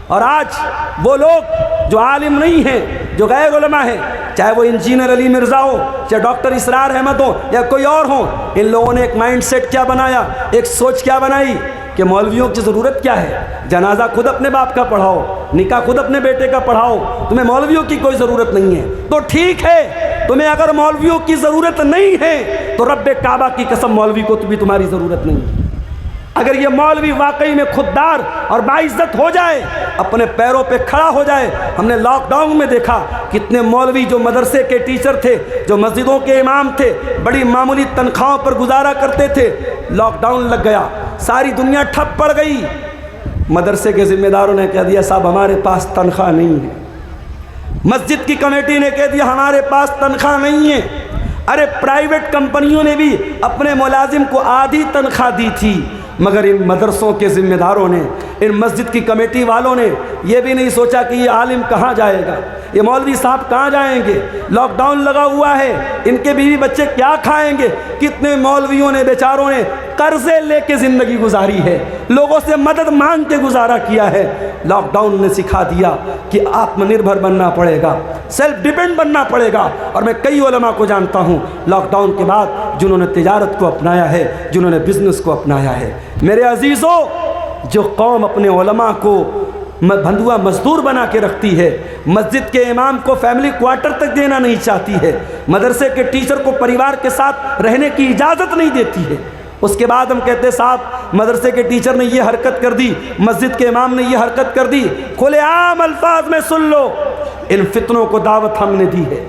اور آج وہ لوگ جو عالم نہیں ہیں، جو غیر علماء ہیں، چاہے وہ انجینئر علی مرزا ہو، چاہے ڈاکٹر اسرار احمد ہو یا کوئی اور ہو، ان لوگوں نے ایک مائنڈ سیٹ کیا بنایا، ایک سوچ کیا بنائی کہ مولویوں کی ضرورت کیا ہے؟ جنازہ خود اپنے باپ کا پڑھاؤ، نکاح خود اپنے بیٹے کا پڑھاؤ، تمہیں مولویوں کی کوئی ضرورت نہیں ہے۔ تو ٹھیک ہے، تمہیں اگر مولویوں کی ضرورت نہیں ہے تو رب کعبہ کی قسم مولوی کو بھی تمہاری ضرورت نہیں ہے۔ اگر یہ مولوی واقعی میں خوددار اور باعزت ہو جائے، اپنے پیروں پہ کھڑا ہو جائے۔ ہم نے لاک ڈاؤن میں دیکھا کتنے مولوی جو مدرسے کے ٹیچر تھے، جو مسجدوں کے امام تھے، بڑی معمولی تنخواہوں پر گزارا کرتے تھے، لاک ڈاؤن لگ گیا، ساری دنیا ٹھپ پڑ گئی۔ مدرسے کے ذمہ داروں نے کہہ دیا صاحب ہمارے پاس تنخواہ نہیں ہے، مسجد کی کمیٹی نے کہہ دیا ہمارے پاس تنخواہ نہیں ہے۔ ارے پرائیویٹ کمپنیوں نے بھی اپنے ملازم کو آدھی تنخواہ دی تھی، مگر ان مدرسوں کے ذمہ داروں نے، ان مسجد کی کمیٹی والوں نے یہ بھی نہیں سوچا کہ یہ عالم کہاں جائے گا، یہ مولوی صاحب کہاں جائیں گے، لاک ڈاؤن لگا ہوا ہے، ان کے بیوی بچے کیا کھائیں گے۔ کتنے مولویوں نے بیچاروں نے قرضے لے کے زندگی گزاری ہے، لوگوں سے مدد مانگ کے گزارا کیا ہے۔ لاک ڈاؤن نے سکھا دیا کہ آتم نربھر بننا پڑے گا، سیلف ڈیپینڈ بننا پڑے گا۔ اور میں کئی علماء کو جانتا ہوں لاک ڈاؤن کے بعد جنہوں نے تجارت کو اپنایا ہے، جنہوں نے بزنس کو اپنایا ہے۔ میرے عزیزوں، جو قوم اپنے علماء کو بندھوا مزدور بنا کے رکھتی ہے، مسجد کے امام کو فیملی کوارٹر تک دینا نہیں چاہتی ہے، مدرسے کے ٹیچر کو پریوار کے ساتھ رہنے کی اجازت نہیں دیتی ہے، اس کے بعد ہم کہتے ہیں صاحب مدرسے کے ٹیچر نے یہ حرکت کر دی، مسجد کے امام نے یہ حرکت کر دی، کھلے عام الفاظ میں سن لو، ان فتنوں کو دعوت ہم نے دی ہے،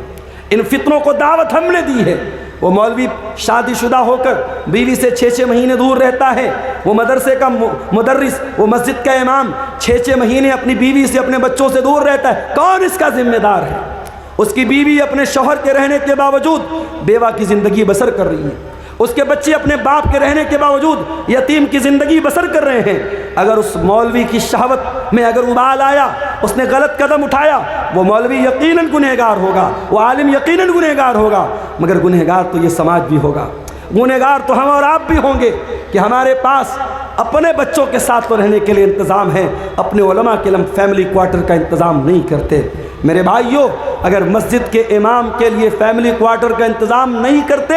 ان فتنوں کو دعوت ہم نے دی ہے۔ وہ مولوی شادی شدہ ہو کر بیوی سے 6 مہینے دور رہتا ہے، وہ مدرسے کا مدرس، وہ مسجد کا امام 6 مہینے اپنی بیوی سے، اپنے بچوں سے دور رہتا ہے، کون اس کا ذمہ دار ہے؟ اس کی بیوی اپنے شوہر کے رہنے کے باوجود بیوہ کی زندگی بسر کر رہی ہے، اس کے بچے اپنے باپ کے رہنے کے باوجود یتیم کی زندگی بسر کر رہے ہیں۔ اگر اس مولوی کی شہوت میں اگر ابال آیا، اس نے غلط قدم اٹھایا، وہ مولوی یقیناً گنہگار ہوگا، وہ عالم یقیناً گنہگار ہوگا، مگر گنہگار تو یہ سماج بھی ہوگا، گنہگار تو ہم اور آپ بھی ہوں گے کہ ہمارے پاس اپنے بچوں کے ساتھ تو رہنے کے لیے انتظام ہے، اپنے علماء کے لیے فیملی کوارٹر کا انتظام نہیں کرتے۔ میرے بھائیوں، اگر مسجد کے امام کے لیے فیملی کوارٹر کا انتظام نہیں کرتے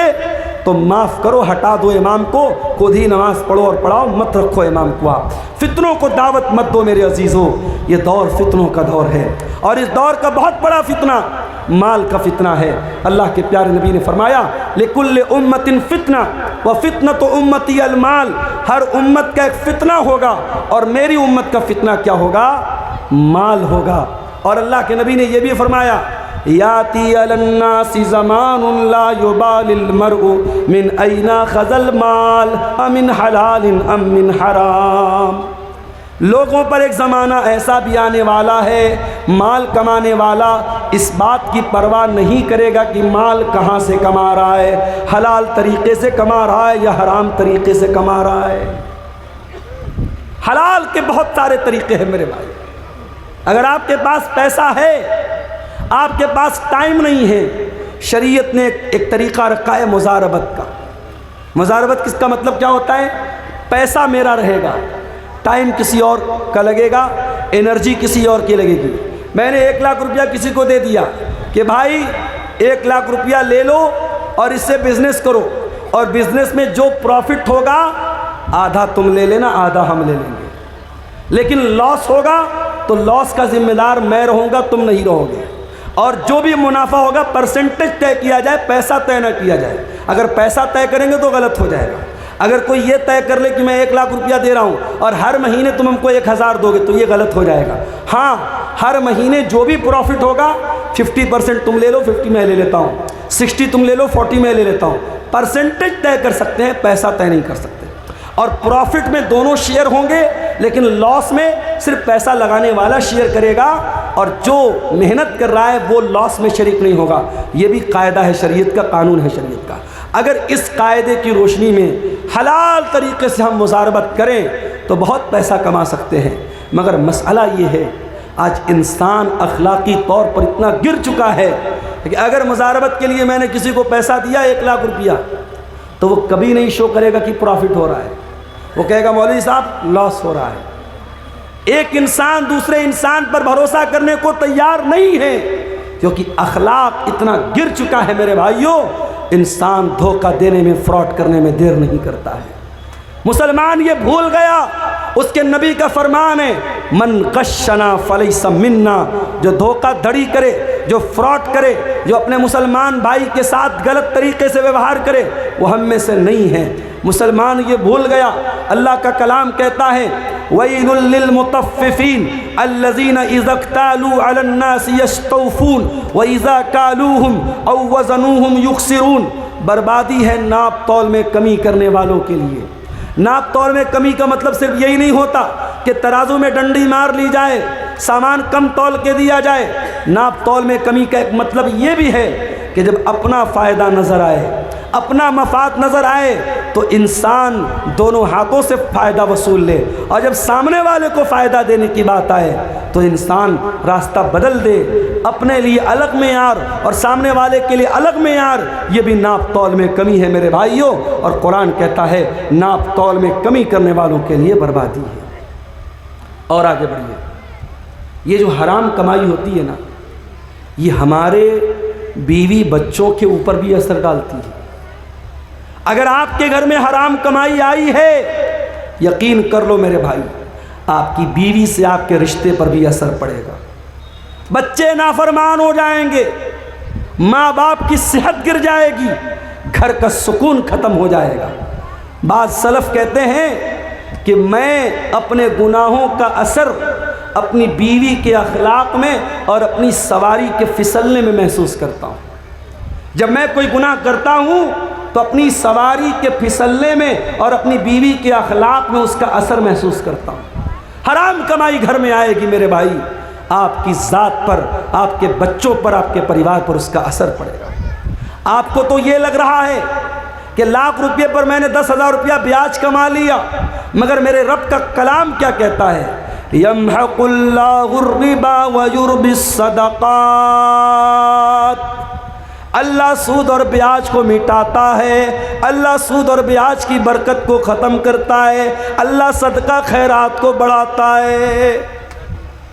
تو معاف کرو، ہٹا دو امام کو، خود ہی نماز پڑھو اور پڑھاؤ، مت رکھو امام کو آپ۔ فتنوں کو دعوت مت دو میرے عزیزوں، یہ دور فتنوں کا دور ہے، اور اس دور کا بہت بڑا فتنہ مال کا فتنہ ہے۔ اللہ کے پیارے نبی نے فرمایا لِكُلِّ أُمَّةٍ فِتْنَةٌ وَفِتْنَةُ أُمَّتِي الْمَالِ، ہر امت کا ایک فتنہ ہوگا، اور میری امت کا فتنہ کیا ہوگا؟ مال ہوگا۔ اور اللہ کے نبی نے یہ بھی فرمایا یاتی علی الناس زمان لا یبالی المرء من این اخذ المال امن حلال ام من حرام، لوگوں پر ایک زمانہ ایسا بھی آنے والا ہے، مال کمانے والا اس بات کی پرواہ نہیں کرے گا کہ مال کہاں سے کما رہا ہے، حلال طریقے سے کما رہا ہے یا حرام طریقے سے کما رہا ہے۔ حلال کے بہت سارے طریقے ہیں میرے بھائی، اگر آپ کے پاس پیسہ ہے، آپ کے پاس ٹائم نہیں ہے، شریعت نے ایک طریقہ رکھا ہے مزاربت کا۔ مزاربت کس کا مطلب کیا ہوتا ہے؟ پیسہ میرا رہے گا، ٹائم کسی اور کا لگے گا، انرجی کسی اور کی لگے گی۔ میں نے 1 لاکھ روپیہ کسی کو دے دیا کہ بھائی 1 لاکھ روپیہ لے لو اور اس سے بزنس کرو، اور بزنس میں جو پروفٹ ہوگا آدھا تم لے لینا، آدھا ہم لے لیں گے، لیکن لاس ہوگا تو لاس کا ذمہ دار میں رہوں گا، تم نہیں رہو گے۔ اور جو بھی منافع ہوگا پرسنٹیج طے کیا جائے، پیسہ طے نہ کیا جائے۔ اگر پیسہ طے کریں گے تو غلط ہو جائے گا۔ اگر کوئی یہ طے کر لے کہ میں 1 لاکھ روپیہ دے رہا ہوں اور ہر مہینے تم ہم کو 1000 دو گے تو یہ غلط ہو جائے گا۔ ہاں، ہر مہینے جو بھی پروفٹ ہوگا 50% تم لے لو، 50 میں لے لیتا ہوں، 60 تم لے لو، 40 میں لے لیتا ہوں۔ پرسنٹیج طے کر سکتے ہیں، پیسہ طے نہیں کر سکتے۔ اور پروفٹ میں دونوں شیئر ہوں گے، لیکن لاس میں صرف پیسہ لگانے والا شیئر کرے گا اور جو محنت کر رہا ہے وہ لاس میں شریک نہیں ہوگا۔ یہ بھی قاعدہ ہے شریعت کا، قانون ہے شریعت کا۔ اگر اس قاعدے کی روشنی میں حلال طریقے سے ہم مزاربت کریں تو بہت پیسہ کما سکتے ہیں، مگر مسئلہ یہ ہے آج انسان اخلاقی طور پر اتنا گر چکا ہے کہ اگر مزاربت کے لیے میں نے کسی کو پیسہ دیا 1 لاکھ روپیہ تو وہ کبھی نہیں شو کرے گا کہ پروفٹ ہو رہا ہے، وہ کہے گا مولوی صاحب لاس ہو رہا ہے۔ ایک انسان دوسرے انسان پر بھروسہ کرنے کو تیار نہیں ہے، کیونکہ اخلاق اتنا گر چکا ہے میرے بھائیوں۔ انسان دھوکہ دینے میں، فراڈ کرنے میں دیر نہیں کرتا ہے۔ مسلمان یہ بھول گیا، اس کے نبی کا فرمان ہے من غشنا فلیس منا، جو دھوکہ دھڑی کرے، جو فراڈ کرے، جو اپنے مسلمان بھائی کے ساتھ غلط طریقے سے ویوہار کرے وہ ہم میں سے نہیں ہے۔ مسلمان یہ بھول گیا، اللہ کا کلام کہتا ہے وَيْلٌ لِّلْمُطَفِّفِينَ الَّذِينَ إِذَا اكْتَالُوا عَلَى النَّاسِ يَسْتَوْفُونَ وَإِذَا كَالُوهُمْ أَوْ وَزَنُوهُمْ يُخْسِرُونَ۔ بربادی ہے ناپ تول میں کمی کرنے والوں کے لیے۔ ناپ تول میں کمی کا مطلب صرف یہی نہیں ہوتا کہ ترازو میں ڈنڈی مار لی جائے، سامان کم تول کے دیا جائے۔ ناپ تول میں کمی کا ایک مطلب یہ بھی ہے کہ جب اپنا فائدہ نظر آئے، اپنا مفاد نظر آئے تو انسان دونوں ہاتھوں سے فائدہ وصول لے، اور جب سامنے والے کو فائدہ دینے کی بات آئے تو انسان راستہ بدل دے، اپنے لیے الگ معیار اور سامنے والے کے لیے الگ معیار۔ یہ بھی ناپ تول میں کمی ہے میرے بھائیوں، اور قرآن کہتا ہے ناپ تول میں کمی کرنے والوں کے لیے بربادی ہے۔ اور آگے بڑھیے، یہ جو حرام کمائی ہوتی ہے نا، یہ ہمارے بیوی بچوں کے اوپر بھی اثر ڈالتی ہے۔ اگر آپ کے گھر میں حرام کمائی آئی ہے، یقین کر لو میرے بھائی، آپ کی بیوی سے آپ کے رشتے پر بھی اثر پڑے گا۔ بچے نافرمان ہو جائیں گے، ماں باپ کی صحت گر جائے گی، گھر کا سکون ختم ہو جائے گا۔ بعض سلف کہتے ہیں کہ میں اپنے گناہوں کا اثر اپنی بیوی کے اخلاق میں اور اپنی سواری کے پھسلنے میں محسوس کرتا ہوں۔ جب میں کوئی گناہ کرتا ہوں تو اپنی سواری کے پھسلنے میں اور اپنی بیوی کے اخلاق میں اس کا اثر محسوس کرتا ہوں۔ حرام کمائی گھر میں آئے گی میرے بھائی، آپ کی ذات پر، آپ کے بچوں پر، آپ کے پریوار پر اس کا اثر پڑے گا۔ آپ کو تو یہ لگ رہا ہے کہ 1,00,000 روپے پر میں نے 10,000 روپیہ بیاج کما لیا، مگر میرے رب کا کلام کیا کہتا ہے؟ یمحق اللہ الربا ویربی الصدقات۔ اللہ سود اور بیاج کو مٹاتا ہے، اللہ سود اور بیاج کی برکت کو ختم کرتا ہے، اللہ صدقہ خیرات کو بڑھاتا ہے۔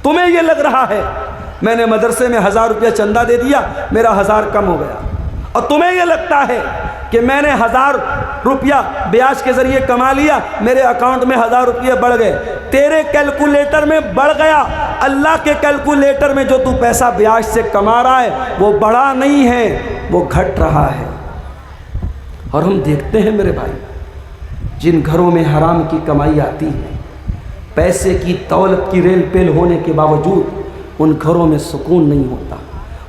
تمہیں یہ لگ رہا ہے میں نے مدرسے میں 1,000 روپیہ چندہ دے دیا، میرا 1,000 کم ہو گیا، اور تمہیں یہ لگتا ہے کہ میں نے 1,000 روپیہ بیاج کے ذریعے کما لیا، میرے اکاؤنٹ میں 1,000 روپیہ بڑھ گئے۔ تیرے کیلکولیٹر میں بڑھ گیا، اللہ کے کیلکولیٹر میں جو تو پیسہ بیاج سے کما رہا ہے وہ بڑھا نہیں ہے، وہ گھٹ رہا ہے۔ اور ہم دیکھتے ہیں میرے بھائی، جن گھروں میں حرام کی کمائی آتی ہے، پیسے کی دولت کی ریل پیل ہونے کے باوجود ان گھروں میں سکون نہیں ہوتا۔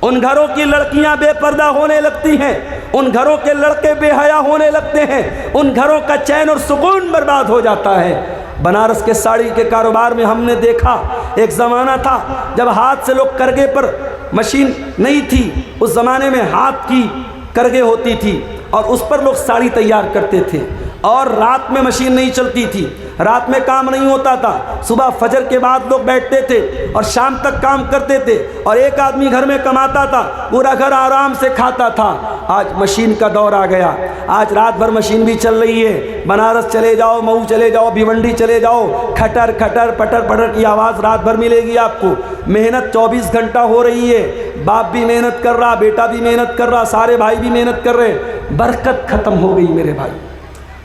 ان گھروں کی لڑکیاں بے پردہ ہونے لگتی ہیں، ان گھروں کے لڑکے بے حیا ہونے لگتے ہیں، ان گھروں کا چین اور سکون برباد ہو جاتا ہے۔ بنارس کے ساڑی کے کاروبار میں ہم نے دیکھا، ایک زمانہ تھا جب ہاتھ سے لوگ کرگے پر، مشین نہیں تھی اس زمانے میں، ہاتھ کی کرگے ہوتی تھی اور اس پر لوگ ساڑی تیار کرتے تھے، اور رات میں مشین نہیں چلتی تھی، رات میں کام نہیں ہوتا تھا، صبح فجر کے بعد لوگ بیٹھتے تھے اور شام تک کام کرتے تھے، اور ایک آدمی گھر میں کماتا تھا، پورا گھر آرام سے کھاتا تھا۔ آج مشین کا دور آ گیا، آج رات بھر مشین بھی چل رہی ہے، بنارس چلے جاؤ، مئو چلے جاؤ، بھیونڈی چلے جاؤ، کھٹر کھٹر پٹر پٹر کی آواز رات بھر ملے گی آپ کو۔ محنت 24 گھنٹہ ہو رہی ہے، باپ بھی محنت کر رہا، بیٹا بھی محنت کر رہا، سارے بھائی بھی محنت کر رہے، برکت ختم ہو گئی میرے بھائی،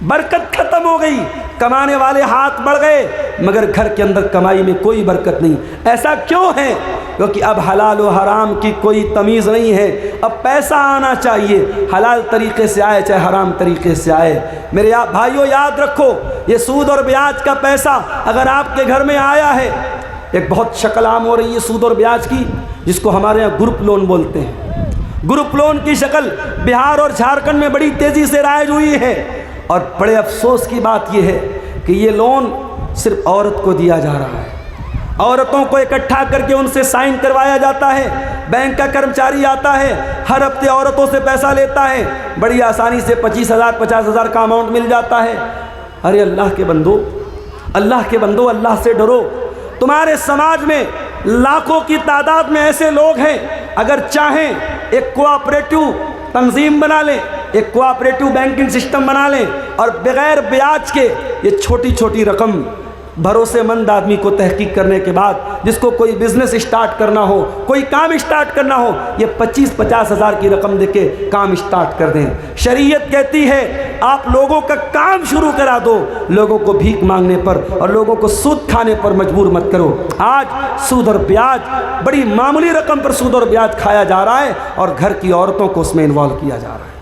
برکت ختم ہو گئی۔ کمانے والے ہاتھ بڑھ گئے مگر گھر کے اندر کمائی میں کوئی برکت نہیں۔ ایسا کیوں ہے؟ کیونکہ اب حلال و حرام کی کوئی تمیز نہیں ہے۔ اب پیسہ آنا چاہیے، حلال طریقے سے آئے چاہے حرام طریقے سے آئے۔ میرے بھائیوں یاد رکھو، یہ سود اور بیاج کا پیسہ اگر آپ کے گھر میں آیا ہے، ایک بہت شکل عام ہو رہی ہے سود اور بیاج کی، جس کو ہمارے یہاں گروپ لون بولتے ہیں۔ گروپ لون کی شکل بہار اور جھارکھنڈ میں بڑی تیزی سے رائج ہوئی ہے، اور بڑے افسوس کی بات یہ ہے کہ یہ لون صرف عورت کو دیا جا رہا ہے۔ عورتوں کو اکٹھا کر کے ان سے سائن کروایا جاتا ہے، بینک کا کرمچاری آتا ہے، ہر ہفتے عورتوں سے پیسہ لیتا ہے، بڑی آسانی سے 25,000 50,000 کا اماؤنٹ مل جاتا ہے۔ ارے اللہ کے بندو، اللہ کے بندو، اللہ سے ڈرو۔ تمہارے سماج میں لاکھوں کی تعداد میں ایسے لوگ ہیں، اگر چاہیں ایک کوآپریٹو تنظیم بنا لیں، ایک کوآپریٹو بینکنگ سسٹم بنا لیں، اور بغیر بیاج کے یہ چھوٹی چھوٹی رقم بھروسے مند آدمی کو تحقیق کرنے کے بعد، جس کو کوئی بزنس اسٹارٹ کرنا ہو، کوئی کام اسٹارٹ کرنا ہو، یہ 25-50 ہزار کی رقم دے کے کام اسٹارٹ کر دیں۔ شریعت کہتی ہے آپ لوگوں کا کام شروع کرا دو، لوگوں کو بھیک مانگنے پر اور لوگوں کو سود کھانے پر مجبور مت کرو۔ آج سود اور بیاج، بڑی معمولی رقم پر سود اور بیاج کھایا جا رہا ہے، اور گھر کی عورتوں کو اس میں انوالو کیا جا رہا ہے۔